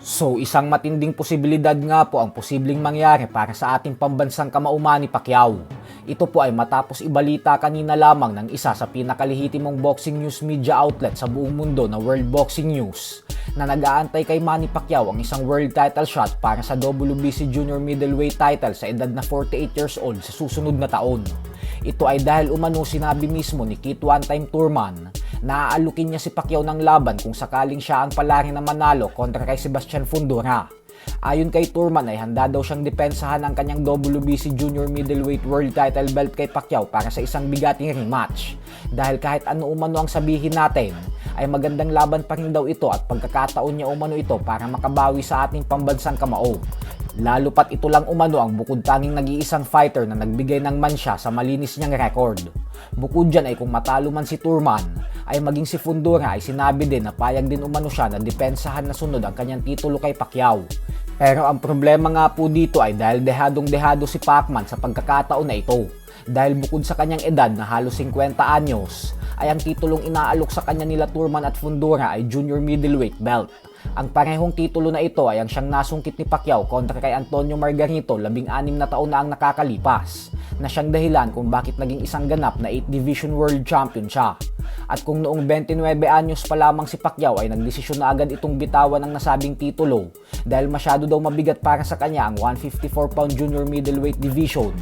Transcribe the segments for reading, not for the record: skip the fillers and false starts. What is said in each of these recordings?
So isang matinding posibilidad nga po ang posibleng mangyari para sa ating pambansang kamao Manny Pacquiao. Ito po ay matapos ibalita kanina lamang ng isa sa pinakalihitimong boxing news media outlet sa buong mundo na World Boxing News na nag-aantay kay Manny Pacquiao ang isang world title shot para sa WBC Junior Middleweight title sa edad na 48 years old sa susunod na taon. Ito ay dahil umano sinabi mismo ni Keith One-Time Thurman na aalukin niya si Pacquiao ng laban kung sakaling siya ang palari na manalo kontra kay Sebastian Fundora. Ayon kay Thurman ay handa daw siyang depensahan ang kanyang WBC Junior Middleweight World Title belt kay Pacquiao para sa isang bigating rematch. Dahil kahit ano umano ang sabihin natin, ay magandang laban pa rin daw ito at pagkakataon niya umano ito para makabawi sa ating pambansang kamao. Lalo pat ito lang umano ang bukod tanging nag-iisang fighter na nagbigay ng mansya sa malinis niyang record. Bukod dyan ay kung matalo man si Thurman, ay maging si Fundora ay sinabi din na payag din umano siya na depensahan na sunod ang kanyang titulo kay Pacquiao. Pero ang problema nga po dito ay dahil dehadong-dehado si Pacman sa pagkakataon na ito. Dahil bukod sa kanyang edad na halos 50 anyos, ay ang titulong inaalok sa kanya nila Thurman at Fundora ay Junior Middleweight belt. Ang parehong titulo na ito ay ang siyang nasungkit ni Pacquiao kontra kay Antonio Margarito 16 na taon na ang nakakalipas, na siyang dahilan kung bakit naging isang ganap na 8 Division World Champion siya. At kung noong 29 anyos pa lamang si Pacquiao ay nagdesisyon na agad itong bitawan ng nasabing titulo dahil masyado daw mabigat para sa kanya ang 154-pound Junior Middleweight Division,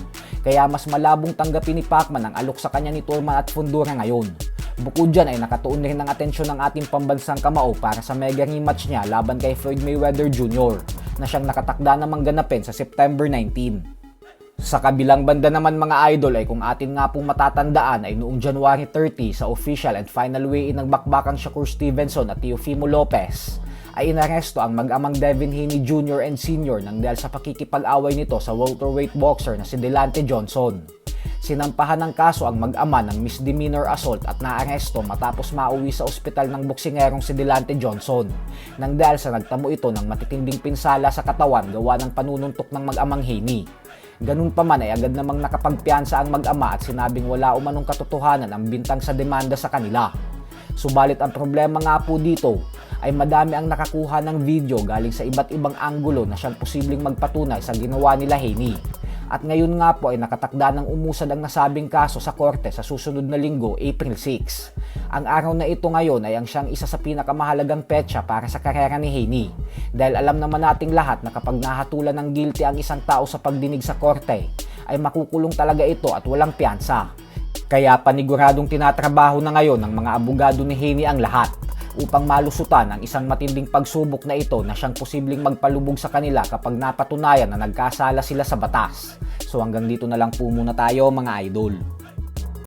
kaya mas malabong tanggapin ni Pacman ang alok sa kanya ni Thurman at Fundora ngayon. Bukod dyan ay nakatuon rin ng atensyon ng ating pambansang kamao para sa mega rematch niya laban kay Floyd Mayweather Jr. na siyang nakatakda namang ganapin sa September 19. Sa kabilang banda naman mga idol ay kung atin nga pong matatandaan ay noong January 30 sa official and final weigh-in ng bakbakang Shakur Stevenson at Teofimo Lopez ay inaresto ang mag-amang Devin Haney Jr. and Sr. nang dahil sa pakikipag-away nito sa welterweight boxer na si Delante Johnson. Sinampahan ng kaso ang mag-ama ng misdemeanor assault at naaresto matapos mauwi sa ospital ng boksingerong si Delante Johnson nang dahil sa nagtamo ito ng matitinding pinsala sa katawan gawa ng panununtok ng mag-amang Haney. Ganun pa man ay agad namang nakapagpiyansa ang mag-ama at sinabing wala umanong katotohanan ang bintang sa demanda sa kanila. Subalit ang problema nga po dito ay madami ang nakakuha ng video galing sa iba't ibang anggulo na siyang posibleng magpatunay sa ginawa nila Haney. At ngayon nga po ay nakatakda ng umusad ang nasabing kaso sa korte sa susunod na linggo, April 6. Ang araw na ito ngayon ay ang siyang isa sa pinakamahalagang petsa para sa karera ni Haney. Dahil alam naman nating lahat na kapag nahatulan ng guilty ang isang tao sa pagdinig sa korte, ay makukulong talaga ito at walang piyansa. Kaya paniguradong tinatrabaho na ngayon ng mga abogado ni Haney ang lahat upang malusutan ang isang matinding pagsubok na ito na siyang posibleng magpalubog sa kanila kapag napatunayan na nagkasala sila sa batas. So hanggang dito na lang po muna tayo mga idol.